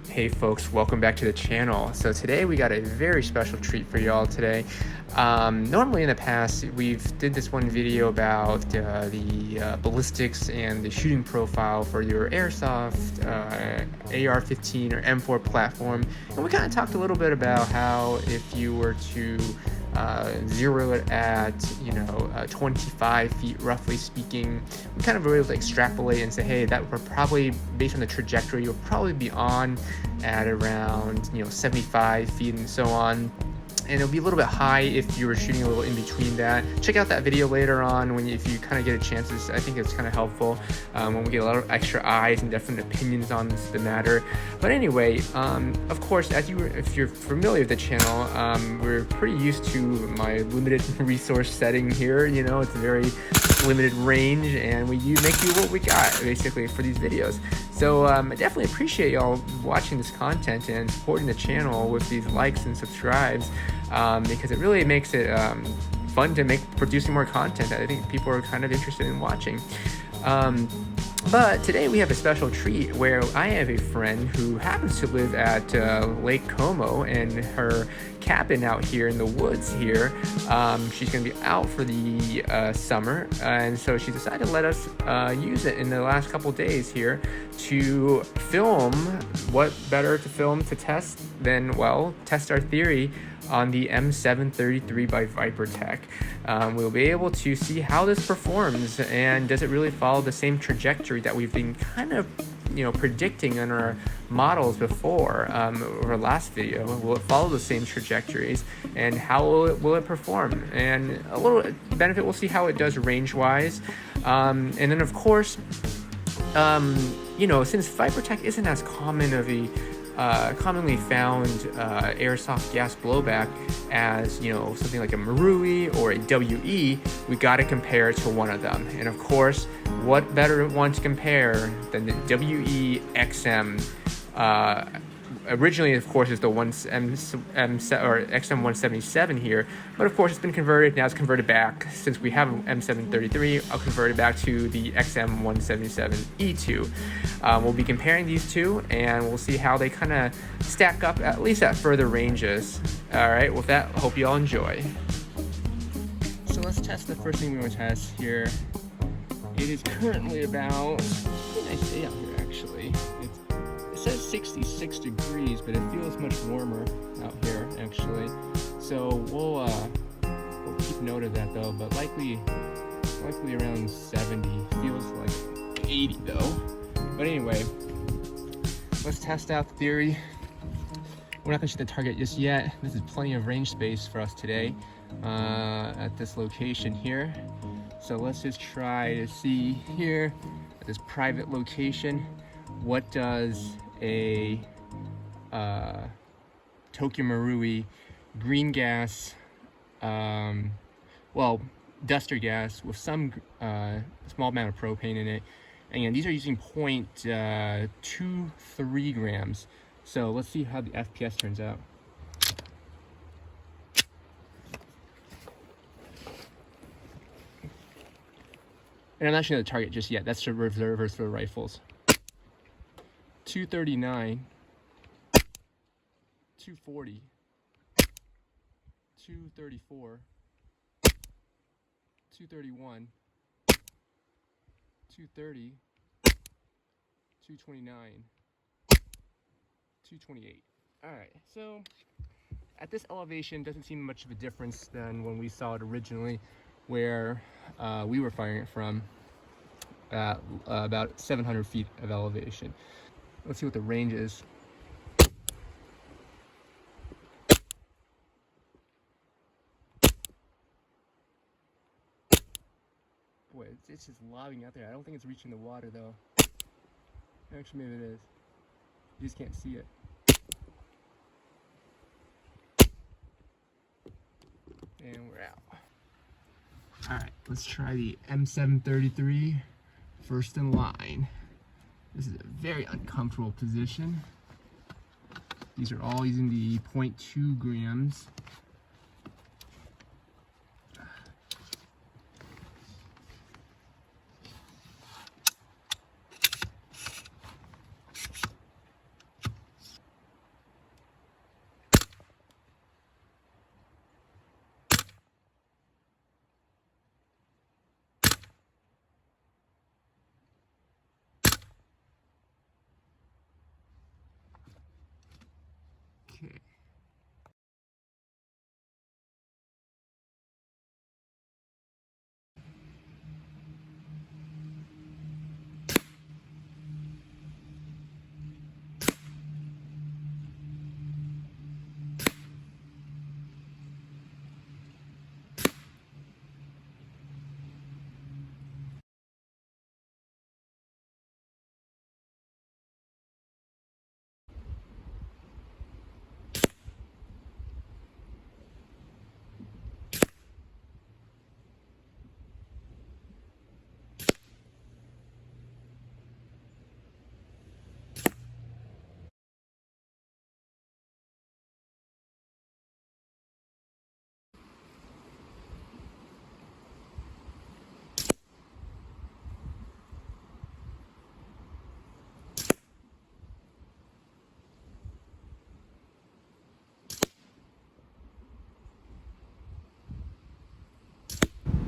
Hey folks, welcome back to the channel. So today we got a very special treat for y'all today. Normally in the past we've did this one video about the ballistics and the shooting profile for your Airsoft AR-15 or M4 platform, and we kind of talked a little bit about how if you were to zero it at 25 feet roughly speaking, we kind of were able to extrapolate and say, hey, that we're probably, based on the trajectory, you'll probably be on at around 75 feet and so on. And it'll be a little bit high if you were shooting a little in between that. Check out that video later on if you kind of get a chance. I think it's kind of helpful when we get a lot of extra eyes and different opinions on the matter. But anyway, of course, if you're familiar with the channel, we're pretty used to my limited resource setting here. It's a very limited range, and we make you what we got basically for these videos. So I definitely appreciate y'all watching this content and supporting the channel with these likes and subscribes, because it really makes it fun to producing more content that I think people are kind of interested in watching. But today we have a special treat where I have a friend who happens to live at Lake Como, and her cabin out here in the woods here, she's going to be out for the summer, and so she decided to let us use it in the last couple days here to film. What better to film to test than, well, test our theory on the M733 by Vipertech. We'll be able to see how this performs, and does it really follow the same trajectory that we've been kind of predicting in our models before over last video. Will it follow the same trajectories, and how will it perform? And a little benefit, we'll see how it does range wise, and then of course since Vipertech isn't as common of a commonly found airsoft gas blowback as something like a Marui or a WE, we got to compare it to one of them. And of course, what better one to compare than the WE XM? Originally, of course, is the XM177 here, but of course it's been converted. Now it's converted back. Since we have M733, I'll convert it back to the XM177 E2. We'll be comparing these two, and we'll see how they kind of stack up, at least at further ranges. All right, with that, I hope you all enjoy. So let's test the first thing we want to test here. It is currently about, pretty nice day out here actually. It says 66 degrees, but it feels much warmer out here actually. So we'll keep note of that though, but likely around 70. Feels like 80 though. But anyway, let's test out the theory. We're not gonna shoot the target just yet. This is plenty of range space for us today at this location here. So let's just try to see here at this private location, what does a Tokyo Marui green gas, duster gas with some small amount of propane in it. And again, these are using 0.23 grams. So let's see how the FPS turns out. And I'm not shooting the target just yet. That's the reservers for the rifles. 239, 240, 234, 231, 230, 229, 228. All right, so at this elevation, doesn't seem much of a difference than when we saw it originally, where we were firing it from at about 700 feet of elevation. Let's see what the range is. Boy, it's just lobbing out there. I don't think it's reaching the water though. Actually, maybe it is. You just can't see it. And we're out. Alright, let's try the M733 first in line. This is a very uncomfortable position. These are all using the 0.2 grams. Okay.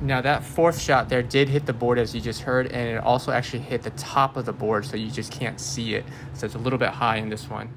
Now that fourth shot there did hit the board as you just heard, and it also actually hit the top of the board, so you just can't see it. So it's a little bit high in this one.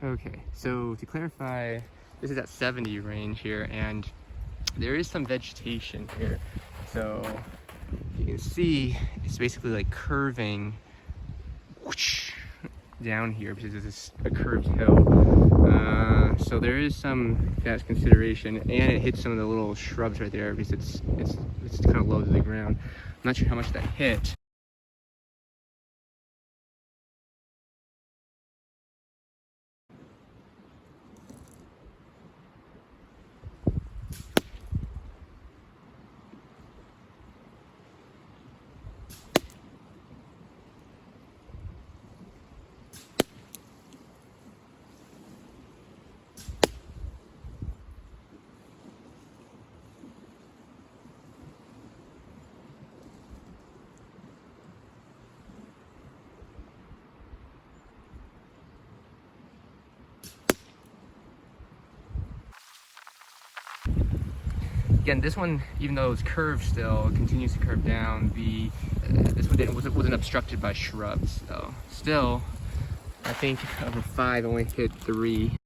Okay, so to clarify, this is at 70 range here, and there is some vegetation here. So you can see it's basically like curving whoosh, down here because it's a curved hill. So there is some gas consideration, and it hits some of the little shrubs right there because it's kind of low to the ground. I'm not sure how much that hit. Again, this one, even though it's curved still, it continues to curve down. This one wasn't obstructed by shrubs, though. Still, I think over 5 only hit 3.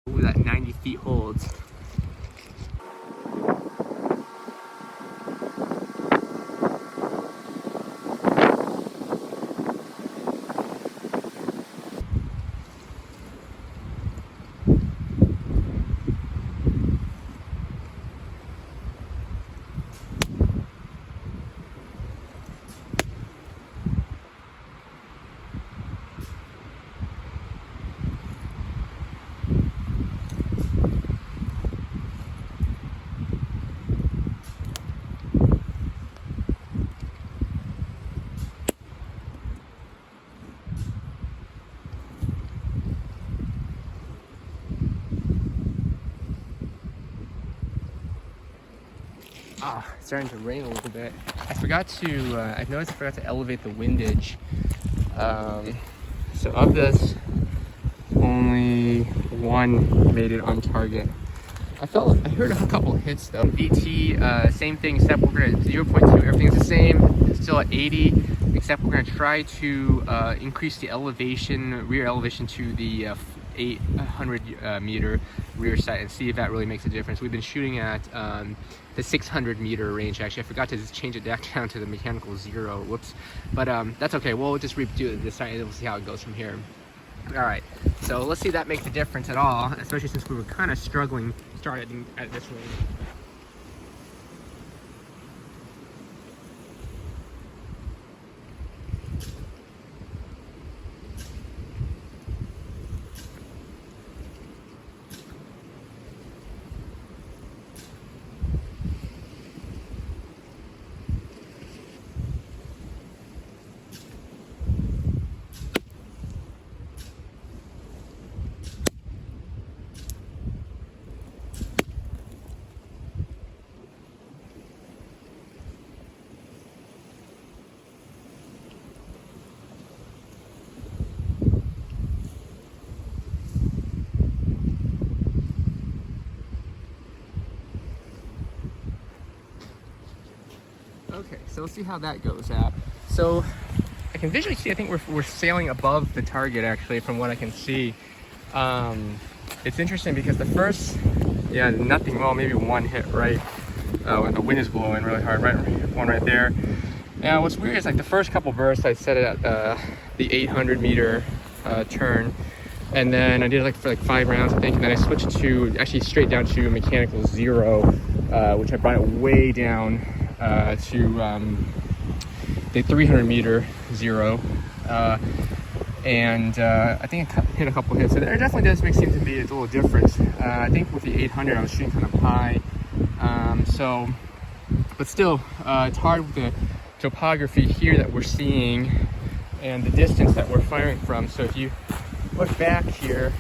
Ooh, that 90 feet holds. It's starting to rain a little bit. I noticed I forgot to elevate the windage. So of this, only 1 made it on target. I heard a couple hits though. VT, same thing, except we're gonna 0.2, everything's the same. It's still at 80, except we're gonna try to increase the elevation, rear elevation to the 800 meter rear sight and see if that really makes a difference. We've been shooting at the 600 meter range. Actually, I forgot to just change it back down to the mechanical 0. Whoops. But that's okay. We'll just redo this sight and we'll see how it goes from here. All right, so let's see if that makes a difference at all, especially since we were kind of struggling starting at this range. Okay, so let's see how that goes out. So I can visually see, I think we're sailing above the target actually from what I can see. It's interesting because the first, yeah, nothing, well, maybe one hit right when the wind is blowing really hard, right, one right there. Now what's weird is like the first couple bursts I set it at the 800 meter turn, and then I did it like for like 5 rounds I think, and then I switched to actually straight down to mechanical 0, which I brought it way down to the 300 meter 0, and I think it hit a couple hits. So there definitely does seem to be a little difference. I think with the 800 I was shooting kind of high, but still it's hard with the topography here that we're seeing and the distance that we're firing from. So if you look back here,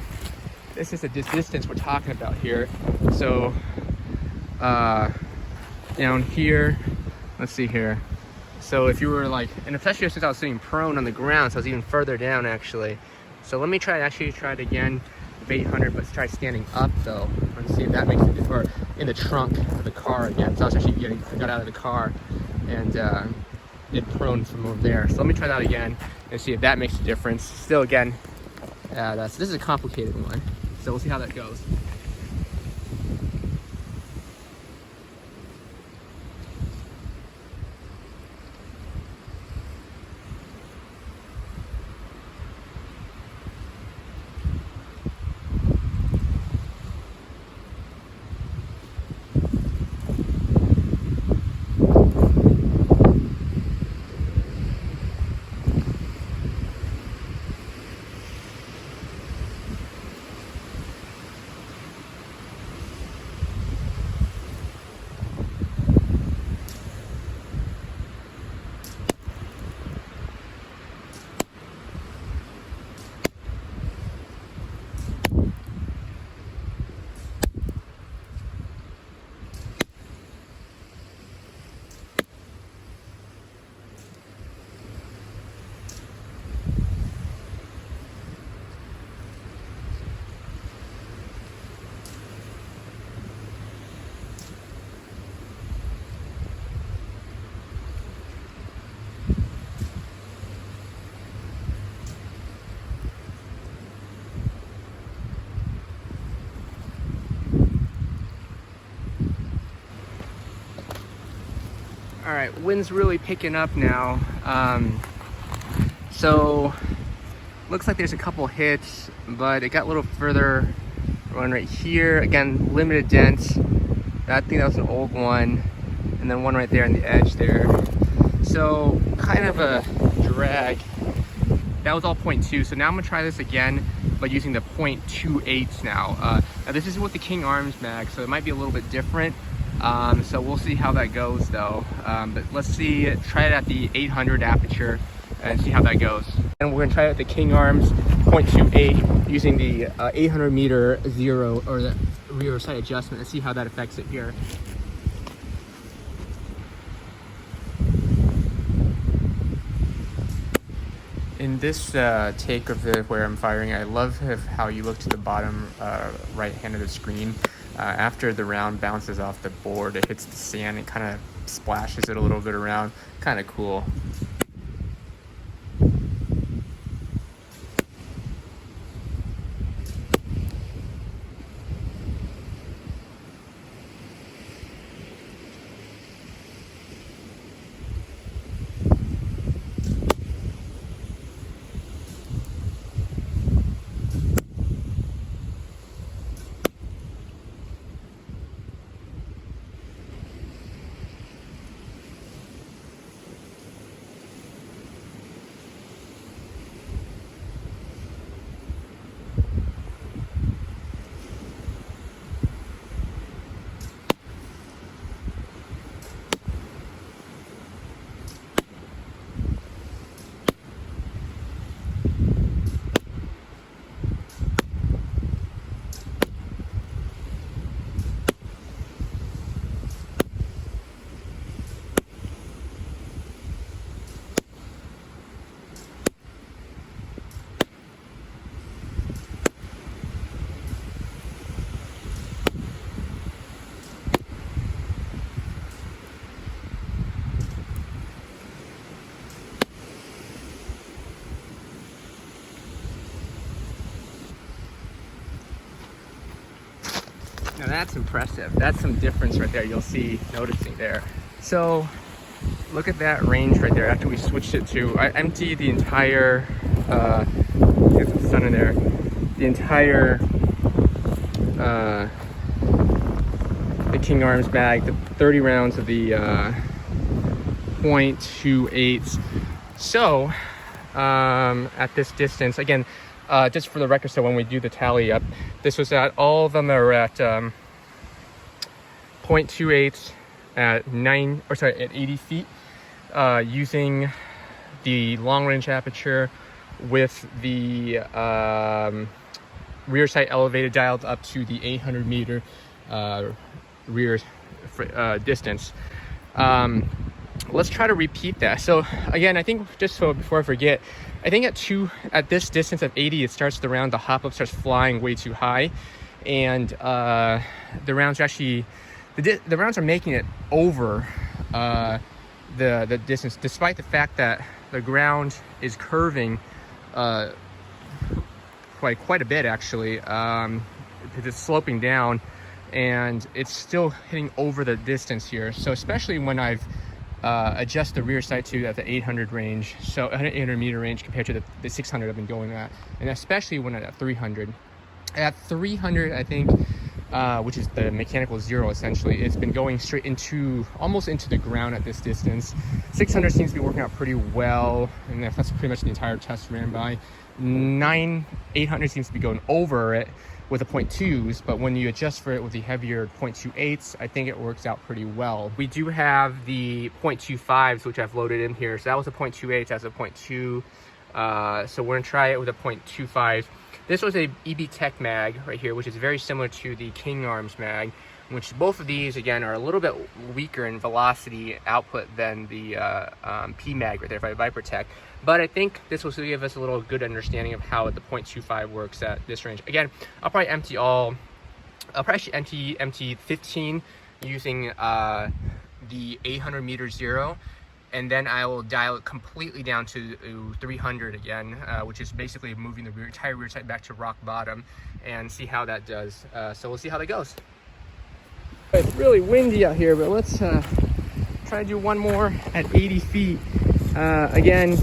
this is the distance we're talking about here. So down here, let's see here. So if you were like, and especially since I was sitting prone on the ground, so I was even further down actually. So let me try it again with 800, but let's try standing up though, and see if that makes it, or in the trunk of the car again. So I was actually I got out of the car and did prone from over there. So let me try that again and see if that makes a difference. Still again, so this is a complicated one. So we'll see how that goes. All right, wind's really picking up now. So looks like there's a couple hits, but it got a little further. One right here, again, limited dent. I think that was an old one. And then one right there on the edge there. So kind of a drag. That was all 0.2. So now I'm gonna try this again, but using the 0.28 now. Now this is with the King Arms mag, so it might be a little bit different. So we'll see how that goes though. But let's see, try it at the 800 aperture and see how that goes. And we're gonna try it at the King Arms 0.28 using the 800 meter 0, or the rear sight adjustment, and see how that affects it here. In this take of where I'm firing, I love how you look to the bottom right hand of the screen. After the round bounces off the board, it hits the sand and kind of splashes it a little bit around. Kind of cool. Now that's impressive. That's some difference right there. You'll see, noticing there. So look at that range right there. After we switched it to, I emptied the entire, get some sun in there, the entire, the King Arms bag, the 30 rounds of the .28. So at this distance, again, just for the record, so when we do the tally up, this was at, all of them are at .28 at 80 feet, using the long range aperture with the rear sight elevated, dialed up to the 800 meter rear distance. Let's try to repeat that. So again, I think, just so before I forget, I think at this distance of 80, it starts the round, the hop up starts flying way too high, and the rounds are actually, the rounds are making it over the distance, despite the fact that the ground is curving quite a bit actually, because it's sloping down, and it's still hitting over the distance here. So especially when I've adjust the rear sight to at the 800 range, so 800 meter range compared to the 600 I've been going at, and especially when at 300. At 300, I think, which is the mechanical zero essentially, it's been going straight into, almost into the ground at this distance. 600 seems to be working out pretty well, and that's pretty much the entire test ran by. 800 seems to be going over it with the .2s, but when you adjust for it with the heavier .28s, I think it works out pretty well. We do have the .25s, which I've loaded in here. So that was a .28, that's a .2. So we're gonna try it with a .25. This was a EB Tech mag right here, which is very similar to the King Arms mag, which both of these, again, are a little bit weaker in velocity output than the P mag right there by Viper Tech. But I think this will give us a little good understanding of how the .25 works at this range. Again, I'll probably empty 15 using the 800 meter zero, and then I will dial it completely down to 300 again, which is basically moving the entire rear sight back to rock bottom, and see how that does. So we'll see how that goes. It's really windy out here, but let's try to do one more at 80 feet. Again,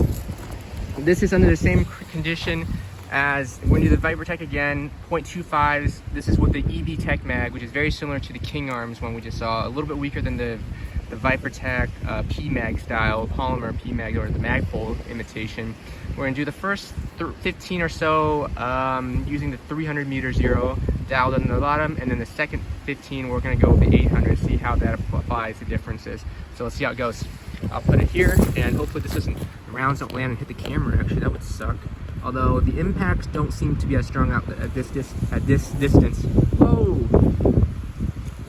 this is under the same condition as when you do the Viper Tech again, .25s. This is with the EB Tech mag, which is very similar to the King Arms one we just saw, a little bit weaker than the Viper Tech P mag style, polymer P mag, or the Magpul imitation. We're gonna do the first 15 or so using the 300 meter zero dialed on the bottom, and then the second 15 we're gonna go with the 800, see how that applies the differences. So let's see how it goes. I'll put it here, and hopefully this doesn't, the rounds don't land and hit the camera. Actually, that would suck. Although the impacts don't seem to be as strong out at this distance. Whoa!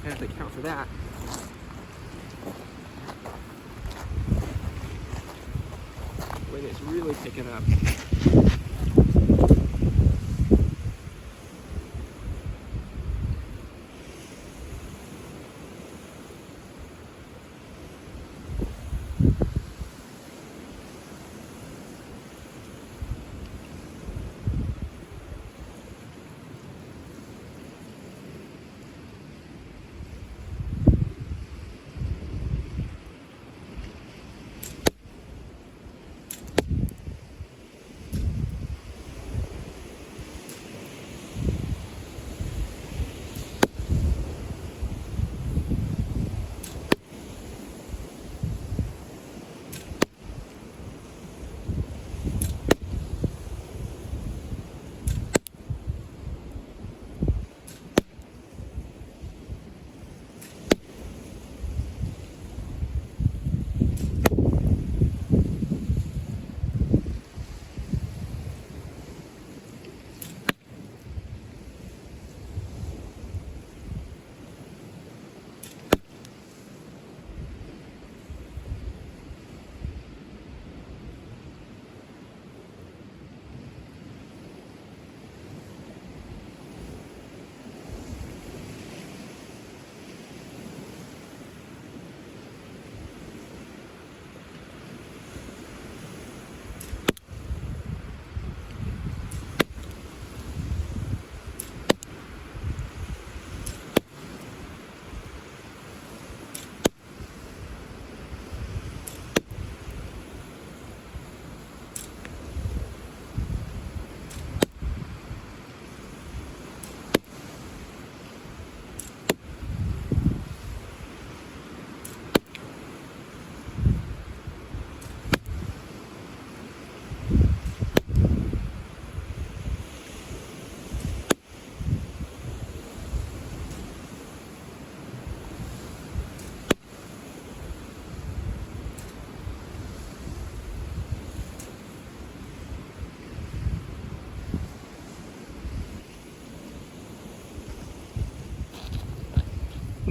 I have to account for that. Wind is really picking up.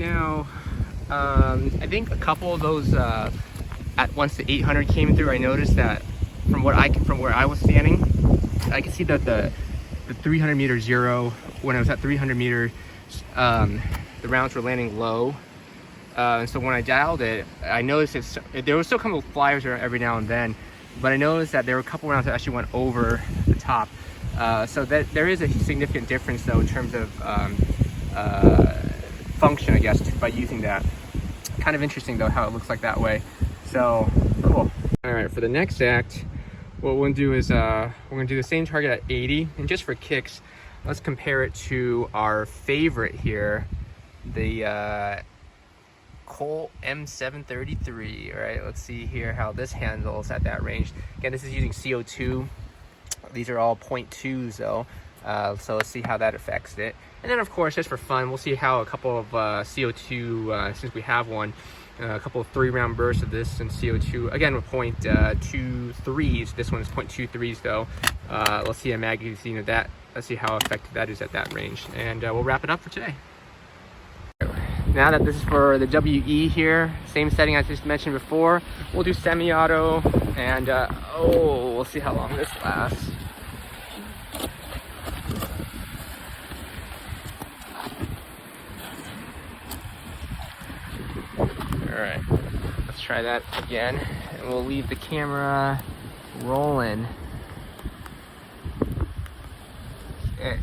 Now, I think a couple of those, once the 800 came through, I noticed that from where I was standing, I could see that the 300 meter zero, when I was at 300 meter, the rounds were landing low. And so when I dialed it, I noticed there was still a couple of flyers every now and then, but I noticed that there were a couple rounds that actually went over the top. So that there is a significant difference though in terms of function, I guess, by using that. Kind of interesting though how it looks like that way. So cool. All right, for the next act, what we're gonna do is we're gonna do the same target at 80, and just for kicks, let's compare it to our favorite here, the Colt M733. All right, let's see here how this handles at that range. Again, this is using CO2. These are all 0.2s though, so let's see how that affects it. And then of course, just for fun, we'll see how a couple of CO2, since we have one, a couple of 3-round bursts of this in CO2, again with 0.23s. This one is 0.23s though. Let's see a magazine of that. Let's see how effective that is at that range, and we'll wrap it up for today. Now that this is for the WE here, same setting I just mentioned before, we'll do semi-auto, and we'll see how long this lasts. Alright, let's try that again, and we'll leave the camera rolling. Okay.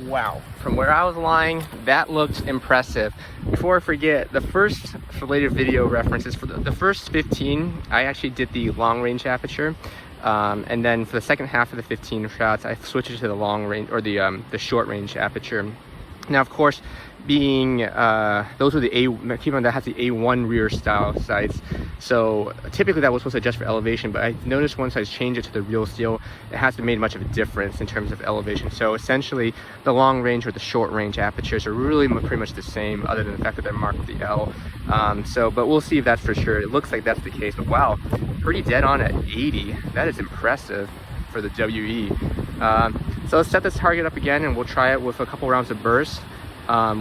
Wow, from where I was lying, that looked impressive. Before I forget, the first, for later video references, for the first 15, I actually did the long range aperture. And then for the second half of the 15 shots, I switched it to the long range, or the short range aperture. Now, of course, being those are the keep on that has the A1 rear style sights, so typically that was supposed to adjust for elevation, but I noticed once I changed it to the real steel, it hasn't made much of a difference in terms of elevation. So essentially the long range or the short range apertures are really pretty much the same, other than the fact that they're marked with the L. But we'll see if that's for sure. It looks like that's the case, but wow, pretty dead on at 80. That is impressive for the WE. So let's set this target up again, and we'll try it with a couple rounds of burst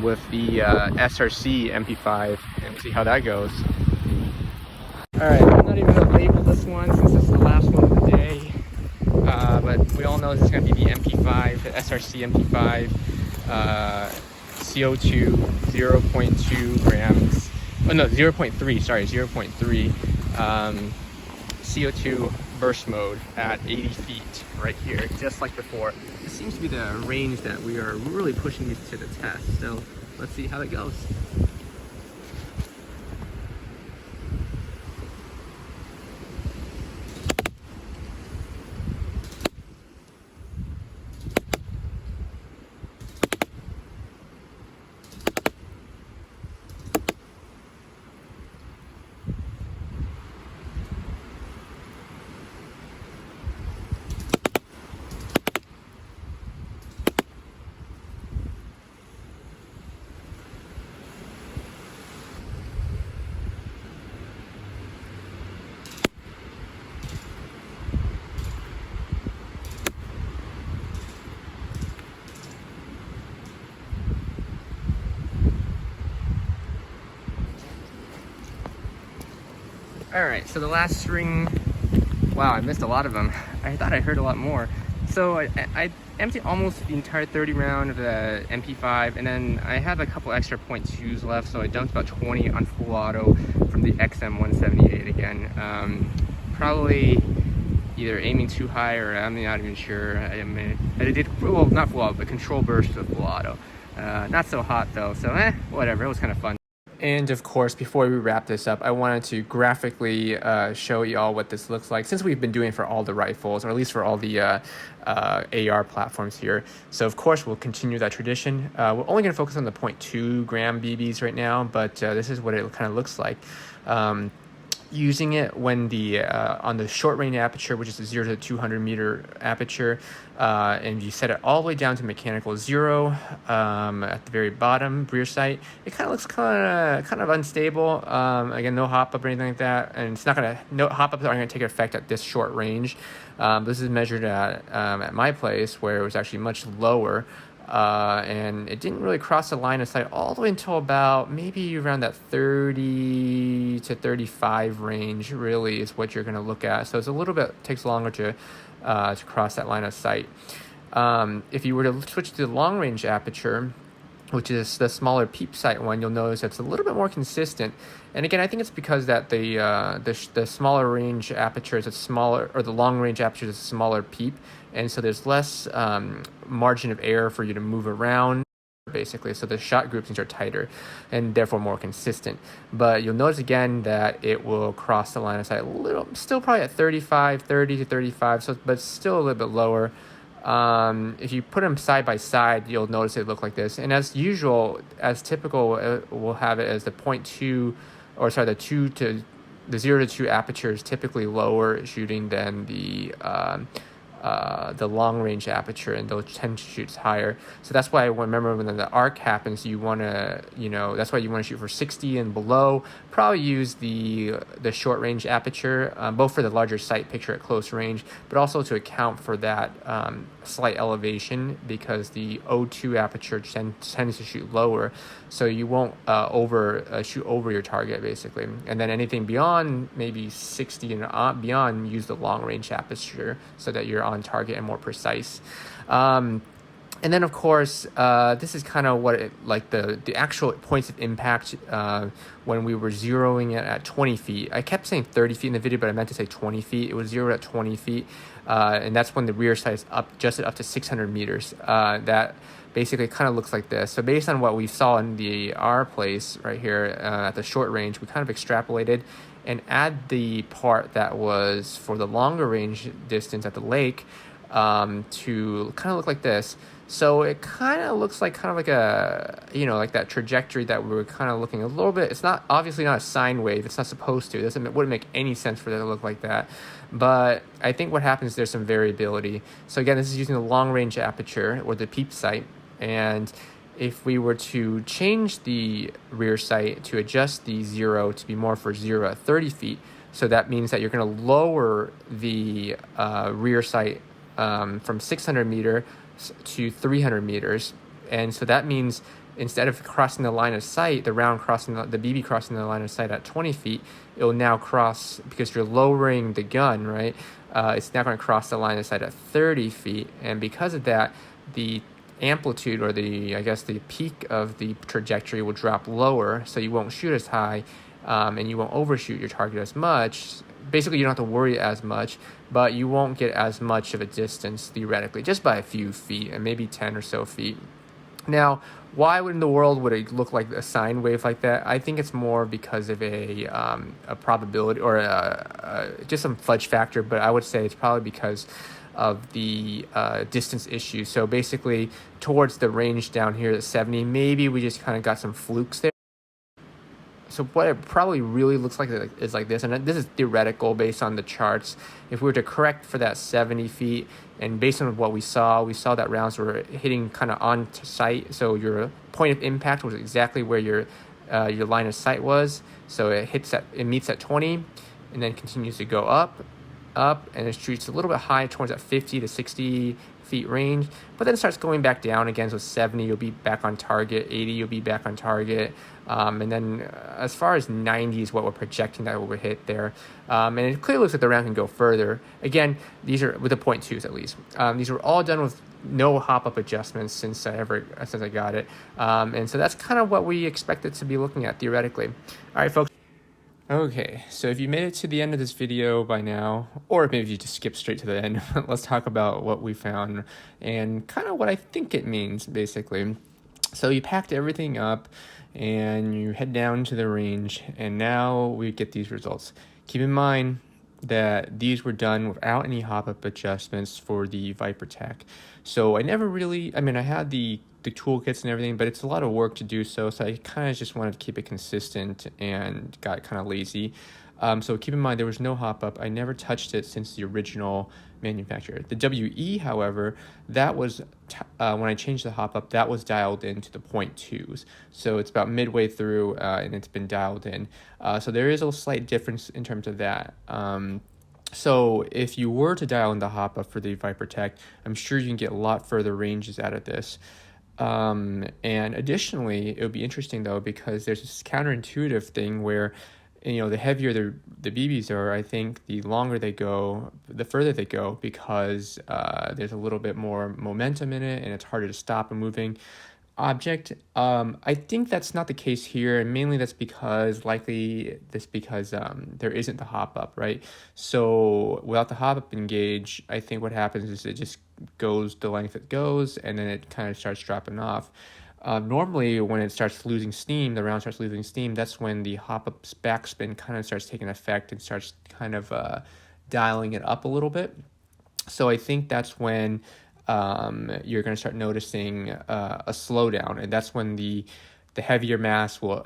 with the SRC MP5, and see how that goes. Alright, I'm not even going to label this one since this is the last one of the day, but we all know this is going to be the MP5, the SRC MP5, CO2 0.2 grams, oh no, 0.3, sorry, 0.3 CO2 burst mode at 80 feet right here, just like before. This seems to be the range that we are really pushing these to the test, so let's see how that goes. All right, so the last string, wow, I missed a lot of them. I thought I heard a lot more. So I emptied almost the entire 30 round of the MP5, and then I had a couple extra .2s left, so I dumped about 20 on full auto from the xm178 again. Probably either aiming too high, or I'm not even sure. I did, well, not full auto, but control burst with full auto. Not so hot though, so whatever, it was kind of fun. And of course, before we wrap this up, I wanted to graphically show you all what this looks like, since we've been doing it for all the rifles, or at least for all the AR platforms here. So of course, we'll continue that tradition. We're only going to focus on the 0.2 gram BBs right now, but this is what it kind of looks like. Using it when the on the short range aperture, which is a 0 to 200 meter aperture, and you set it all the way down to mechanical 0 at the very bottom rear sight, it kind of looks kind of unstable. Again, no hop up or anything like that, and it's not gonna, no hop ups aren't gonna take effect at this short range. This is measured at my place, where it was actually much lower. And it didn't really cross the line of sight all the way until about maybe around that 30 to 35 range, really, is what you're going to look at. So it's a little bit, takes longer to cross that line of sight. If you were to switch to the long range aperture, which is the smaller peep sight one, you'll notice it's a little bit more consistent. And again, I think it's because that the smaller range aperture is a smaller, or the long range aperture is a smaller peep, and so there's less margin of error for you to move around, basically. So the shot groupings are tighter and therefore more consistent. But you'll notice again that it will cross the line of sight a little, still probably at 30 to 35, so but still a little bit lower. If you put them side by side, you'll notice they look like this. And as usual, as typical, we'll have it as the 0.2, or sorry, the 0 to 2 aperture is typically lower shooting than the long range aperture, and they'll tend to shoot higher. So that's why I remember when the arc happens, you want to, that's why you want to shoot for 60 and below. Probably use the short range aperture, both for the larger sight picture at close range, but also to account for that slight elevation, because the O2 aperture tends to shoot lower, so you won't shoot over your target, basically. And then anything beyond maybe 60 and beyond, use the long range aperture so that you're on target and more precise. And then of course, this is kind of what the actual points of impact when we were zeroing it at 20 feet. I kept saying 30 feet in the video, but I meant to say 20 feet. It was zeroed at 20 feet. And that's when the rear sight is adjusted up to 600 meters. That basically kind of looks like this. So based on what we saw in our place right here at the short range, we kind of extrapolated and add the part that was for the longer range distance at the lake to kind of look like this. So it kind of looks like like a, like that trajectory that we were kind of looking a little bit. It's not, obviously not a sine wave. It's not supposed to. Wouldn't make any sense for that to look like that. But I think what happens, there's some variability. So again, this is using the long range aperture, or the peep sight. And if we were to change the rear sight to adjust the 0 to be more for 0 at 30 feet, so that means that you're going to lower the rear sight from 600 meters to 300 meters. And so that means instead of crossing the line of sight, the BB crossing the line of sight at 20 feet, it will now cross, because you're lowering the gun, right? It's now going to cross the line of sight at 30 feet. And because of that, the amplitude, or the peak of the trajectory will drop lower, so you won't shoot as high, and you won't overshoot your target as much. Basically, you don't have to worry as much, but you won't get as much of a distance, theoretically, just by a few feet, and maybe 10 or so feet. Now, why in the world would it look like a sine wave like that? I think it's more because of a probability, or just some fudge factor, but I would say it's probably because of the distance issue. So basically, towards the range down here at 70, maybe we just kind of got some flukes there. So what it probably really looks like is like this, and this is theoretical based on the charts. If we were to correct for that 70 feet, and based on what we saw that rounds were hitting kind of on to sight, so your point of impact was exactly where your line of sight was. So it meets at 20, and then continues to go up. up and it shoots a little bit high towards that 50 to 60 feet range, but then it starts going back down again. So 70, you'll be back on target. 80, you'll be back on target. And then as far as 90 is what we're projecting that we'll hit there. And it clearly looks like the round can go further. Again, these are with the .2s at least. These were all done with no hop-up adjustments since I got it. And so that's kind of what we expected to be looking at theoretically. All right, folks. Okay, so if you made it to the end of this video by now, or maybe you just skipped straight to the end, let's talk about what we found and kind of what I think it means, basically. So you packed everything up and you head down to the range, and now we get these results. Keep in mind that these were done without any hop-up adjustments for the Viper Tech. So I had the toolkits and everything, but it's a lot of work to do so I kind of just wanted to keep it consistent and got kind of lazy. So keep in mind there was no hop-up. I never touched it since the original manufacturer. The WE, however, that was when I changed the hop-up, that was dialed into the .2s. So it's about midway through and it's been dialed in. So there is a slight difference in terms of that. So if you were to dial in the hop-up for the Viper Tech, I'm sure you can get a lot further ranges out of this. And additionally, it would be interesting though, because there's this counterintuitive thing where, the heavier the BBs are, I think the longer they go, the further they go, because there's a little bit more momentum in it and it's harder to stop a moving object. I think that's not the case here, and mainly that's because there isn't the hop-up, right? So without the hop-up engage, I think what happens is it just goes the length it goes, and then it kind of starts dropping off. Normally, when it starts losing steam, the round starts losing steam, that's when the hop-up's backspin kind of starts taking effect and starts kind of dialing it up a little bit. So I think that's when you're going to start noticing a slowdown, and that's when the heavier mass will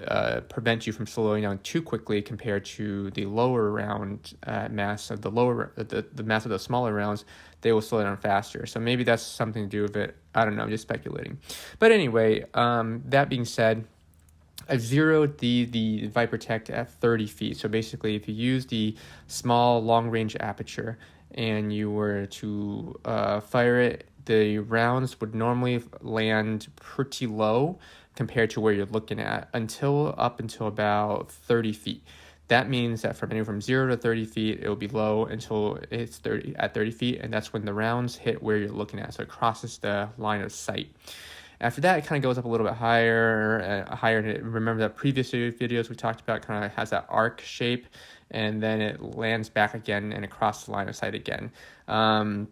prevent you from slowing down too quickly compared to the lower round mass of the mass of the smaller rounds. They will slow down faster. So maybe that's something to do with it. I don't know. I'm just speculating. But anyway, that being said, I've zeroed the Viper Tech at 30 feet. So basically, if you use the small long-range aperture and you were to fire it, the rounds would normally land pretty low compared to where you're looking at up until about 30 feet. That means that from anywhere from 0 to 30 feet, it will be low until it's 30 feet, and that's when the rounds hit where you're looking at. So it crosses the line of sight. After that, it kind of goes up a little bit higher. Remember that previous videos we talked about kind of has that arc shape, and then it lands back again and it crosses the line of sight again. And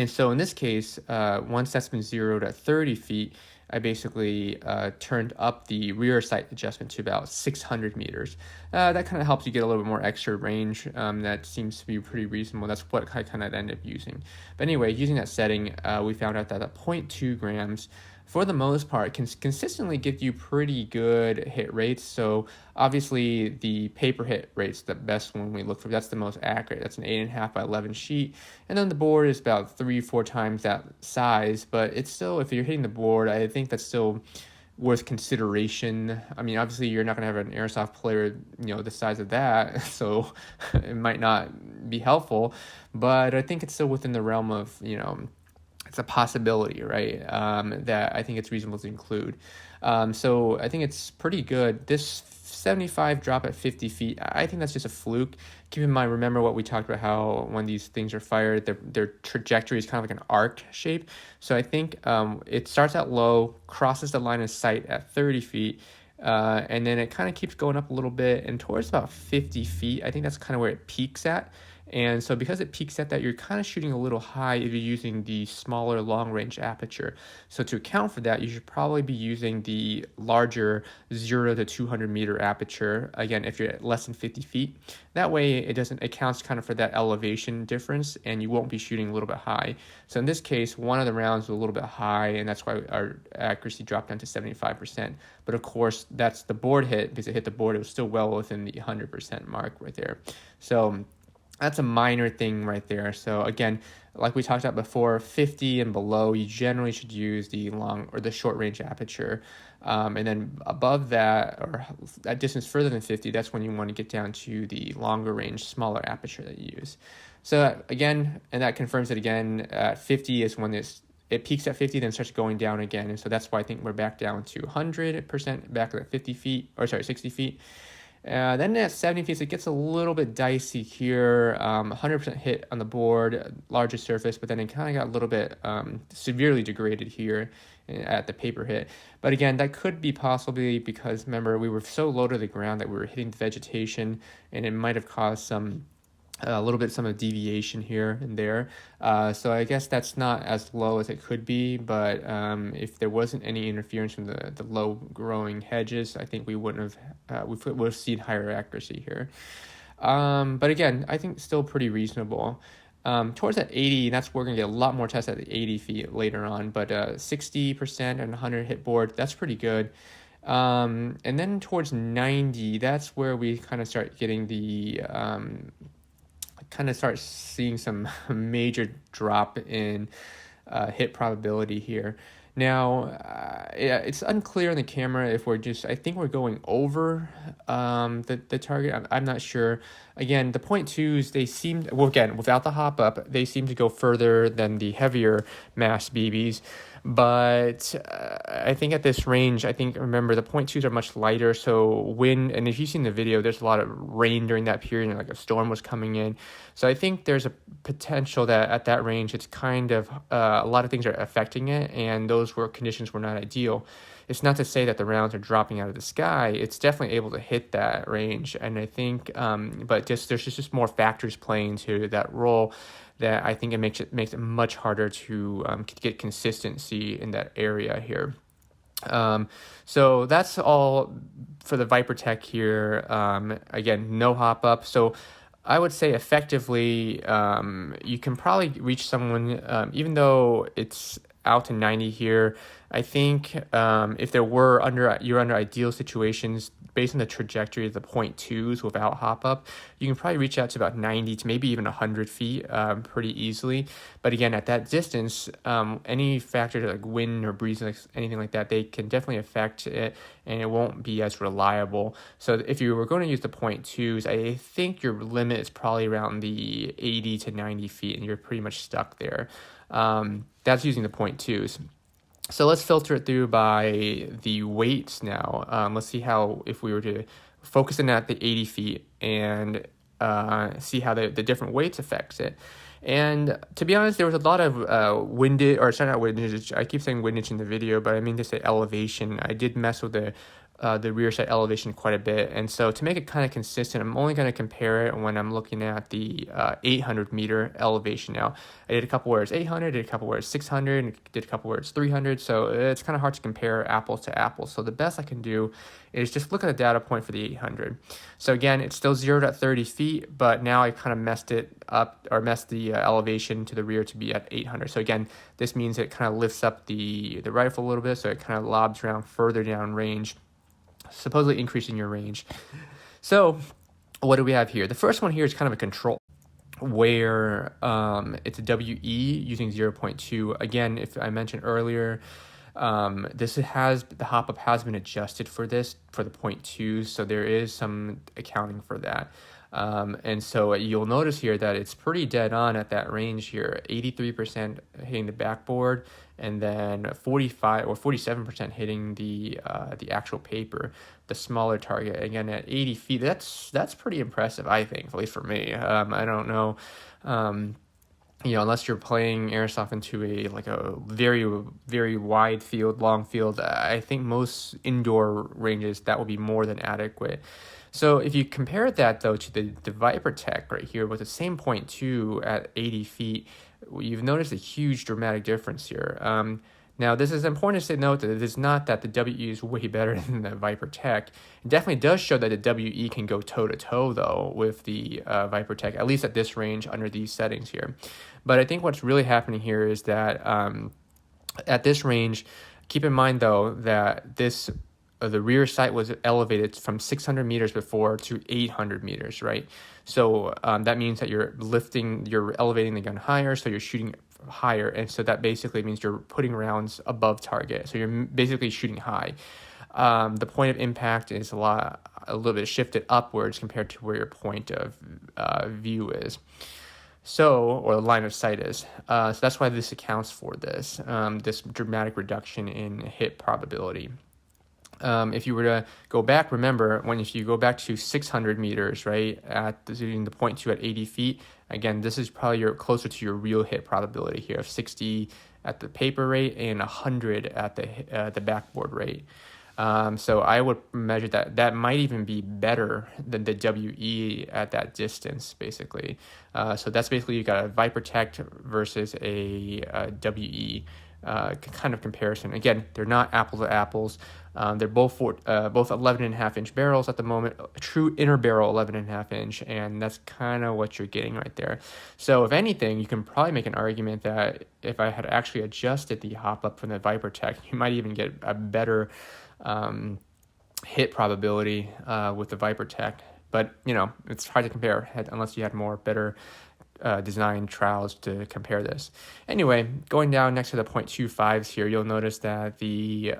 so in this case, once that's been zeroed at 30 feet, I basically turned up the rear sight adjustment to about 600 meters. That kind of helps you get a little bit more extra range. That seems to be pretty reasonable. That's what I kind of ended up using. But anyway, using that setting, we found out that at 0.2 grams, for the most part, can consistently give you pretty good hit rates. So obviously the paper hit rate's the best one we look for. That's the most accurate. That's an 8.5 by 11 sheet. And then the board is about 3-4 times that size. But it's still, if you're hitting the board, I think that's still worth consideration. I mean, obviously you're not going to have an airsoft player, the size of that. So it might not be helpful. But I think it's still within the realm of, it's a possibility, right? That I think it's reasonable to include. So I think it's pretty good. This 75 drop at 50 feet, I think that's just a fluke. Keep in mind, remember what we talked about, how when these things are fired, their trajectory is kind of like an arc shape. So I think it starts out low, crosses the line of sight at 30 feet, and then it kind of keeps going up a little bit, and towards about 50 feet, I think that's kind of where it peaks at. And so because it peaks at that, you're kind of shooting a little high if you're using the smaller long-range aperture. So to account for that, you should probably be using the larger 0 to 200 meter aperture, again, if you're at less than 50 feet. That way it counts kind of for that elevation difference, and you won't be shooting a little bit high. So in this case, one of the rounds was a little bit high, and that's why our accuracy dropped down to 75%. But of course, that's the board hit. Because it hit the board, it was still well within the 100% mark right there. So that's a minor thing right there. So again, like we talked about before, 50 and below, you generally should use the long or the short range aperture. And then above that, or a distance further than 50, that's when you want to get down to the longer range, smaller aperture that you use. So again, and that confirms it again, at 50 is when it peaks at 50, then starts going down again. And so that's why I think we're back down to 100%, back at 50 feet, or sorry, 60 feet. Then at 70 feet, it gets a little bit dicey here. 100% hit on the board, larger surface, but then it kind of got a little bit severely degraded here at the paper hit. But again, that could be possibly because, remember, we were so low to the ground that we were hitting the vegetation, and it might have caused a little bit some of deviation here and there. So I guess that's not as low as it could be, but if there wasn't any interference from the low growing hedges, I think we wouldn't have, we would have seen higher accuracy here. But again, I think still pretty reasonable. Towards that 80, that's where we're gonna get a lot more tests at the 80 feet later on, but 60% and 100 hit board, that's pretty good. And then towards 90, that's where we kind of start getting the start seeing some major drop in hit probability here. Now, it's unclear in the camera if I think we're going over the target. I'm not sure. Again, the .2s, they seem, well, again, without the hop up, they seem to go further than the heavier mass BBs. But I think at this range, remember, the .2s are much lighter. So and if you've seen the video, there's a lot of rain during that period, and like a storm was coming in. So I think there's a potential that at that range, it's kind of, a lot of things are affecting it, and those conditions were not ideal. It's not to say that the rounds are dropping out of the sky. It's definitely able to hit that range. And I think, but there's just more factors playing to that role that I think it makes it much harder to get consistency in that area here. So that's all for the Viper Tech here. Again, no hop up. So I would say effectively, you can probably reach someone, even though it's out to 90 here. I think if you're under ideal situations, based on the trajectory of the .2s without hop up, you can probably reach out to about 90 to maybe even 100 feet pretty easily. But again, at that distance, any factor like wind or breeze, like anything like that, they can definitely affect it, and it won't be as reliable. So if you were going to use the .2s, I think your limit is probably around the 80 to 90 feet, and you're pretty much stuck there. That's using the .2s. So let's filter it through by the weights now. Let's see if we were to focus in at the 80 feet and see how the different weights affects it. And to be honest, there was a lot of windage, or sorry, not windage, I keep saying windage in the video, but I mean to say elevation. I did mess with the rear sight elevation quite a bit. And so to make it kind of consistent, I'm only going to compare it when I'm looking at the 800 meter elevation now. I did a couple where it's 800, did a couple where it's 600, and did a couple where it's 300. So it's kind of hard to compare apples to apples. So the best I can do is just look at the data point for the 800. So again, it's still zeroed at 30 feet, but now I kind of messed it up, or messed the elevation to the rear to be at 800. So again, this means it kind of lifts up the rifle a little bit, so it kind of lobs around further down range, supposedly increasing your range. So what do we have here? The first one here is kind of a control where it's a WE using 0.2. Again, if I mentioned earlier, the hop up has been adjusted for the 0.2, so there is some accounting for that. And so you'll notice here that it's pretty dead on at that range here, 83% hitting the backboard, and then 45 or 47% hitting the actual paper, the smaller target. Again, at 80 feet, that's pretty impressive, I think, at least for me. I don't know, unless you're playing airsoft into a very, very wide field, long field, I think most indoor ranges, that would be more than adequate. So if you compare that, though, to the Viper Tech right here with the same .2 at 80 feet, you've noticed a huge dramatic difference here. Now, this is important to note that it is not that the WE is way better than the Viper Tech. It definitely does show that the WE can go toe-to-toe, though, with the Viper Tech, at least at this range under these settings here. But I think what's really happening here is that at this range, keep in mind, though, that this the rear sight was elevated from 600 meters before to 800 meters, right? So that means that you're elevating the gun higher, so you're shooting higher, and so that basically means you're putting rounds above target. So you're basically shooting high. The point of impact is a little bit shifted upwards compared to where your point of view is. So, or the line of sight is. So that's why this accounts for this dramatic reduction in hit probability. If you were to go back, remember, if you go back to 600 meters, right, using the point 2 at 80 feet, again, this is probably closer to your real hit probability here of 60 at the paper rate and 100 at the backboard rate. So I would measure that might even be better than the WE at that distance, basically. So that's basically, you got a Viper Tech versus a WE kind of comparison. Again, they're not apples to apples. They're both 11.5-inch barrels at the moment, a true inner barrel 11.5-inch, and that's kind of what you're getting right there. So if anything, you can probably make an argument that if I had actually adjusted the hop up from the Viper Tech, you might even get a better hit probability with the Viper Tech. But it's hard to compare unless you had better design trials to compare this. Anyway, going down next to the 0.25s here, you'll notice that the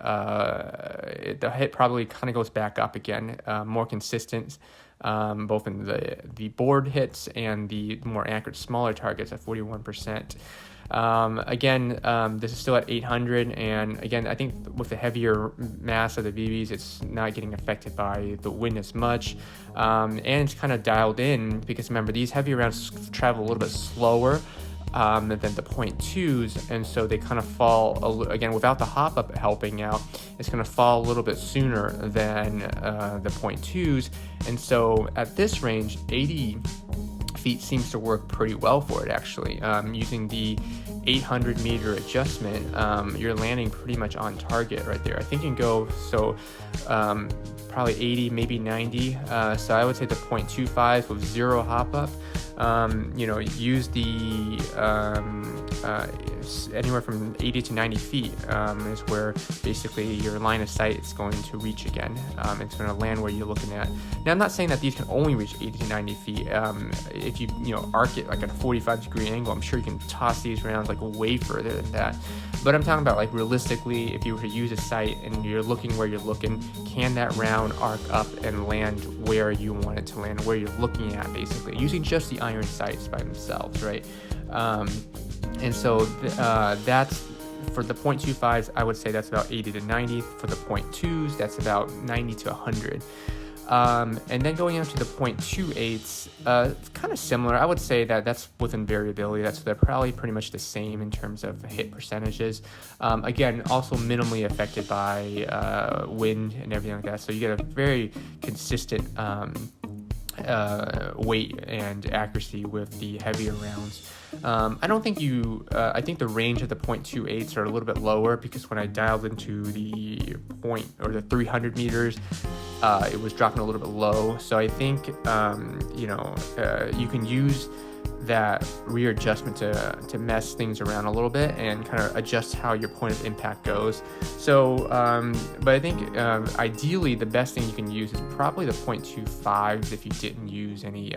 hit probably kind of goes back up again, more consistent, both in the board hits and the more accurate smaller targets at 41%. Again, this is still at 800, and again, I think with the heavier mass of the BBs, it's not getting affected by the wind as much, and it's kind of dialed in because remember, these heavier rounds travel a little bit slower than the 0.2s, and so they kind of fall, again, without the hop up helping out, it's going to fall a little bit sooner than the 0.2s, and so at this range, 80 feet seems to work pretty well for it, actually. Using the 800 meter adjustment, you're landing pretty much on target right there. I think you can go probably 80, maybe 90. So I would say the 0.25 with zero hop up. Use the anywhere from 80 to 90 feet is where basically your line of sight is going to reach again. It's going to land where you're looking at. Now, I'm not saying that these can only reach 80 to 90 feet. If you arc it like at a 45-degree angle, I'm sure you can toss these rounds like way further than that. But I'm talking about like realistically, if you were to use a sight and you're looking where you're looking, can that round arc up and land where you want it to land, where you're looking at, basically, using just the iron sights by themselves, right? And so that's for the 0.25s, I would say that's about 80 to 90. For the 0.2s, that's about 90 to 100. And then going into the 0.28s, kind of similar. I would say that that's within variability. They're probably pretty much the same in terms of hit percentages. Again, also minimally affected by wind and everything like that. So you get a very consistent weight and accuracy with the heavier rounds. I don't think I think the range of the 0.28s are a little bit lower because when I dialed into the 300 meters, it was dropping a little bit low. So I think, you can use that rear adjustment to mess things around a little bit and kind of adjust how your point of impact goes. So, but I think ideally the best thing you can use is probably the 0.25s if you didn't use any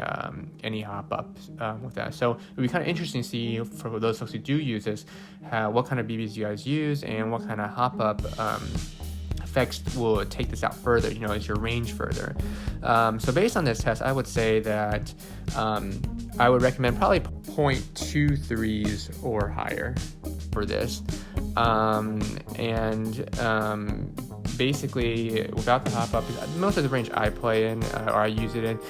hop ups with that. So it would be kind of interesting to see for those folks who do use this, what kind of BBs you guys use and what kind of hop up effects will take this out further, is your range further. So based on this test, I would say that I would recommend probably 0.23s or higher for this. Basically, without the hop up, most of the range I play in or I use it in,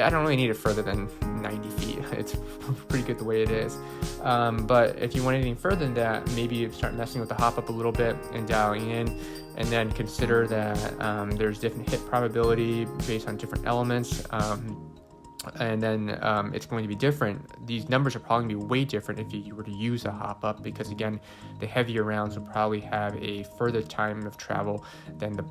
I don't really need it further than 90 feet. It's pretty good the way it is. But if you want anything further than that, maybe you start messing with the hop up a little bit and dialing in, and then consider that there's different hit probability based on different elements. And then it's going to be different. These numbers are probably going to be way different if you were to use a hop up, because again, the heavier rounds will probably have a further time of travel than the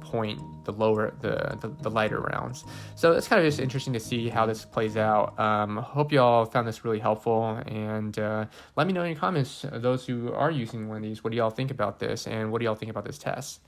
lighter rounds. So it's kind of just interesting to see how this plays out. Hope you all found this really helpful, and let me know in your comments, those who are using one of these, what do y'all think about this, and what do y'all think about this test?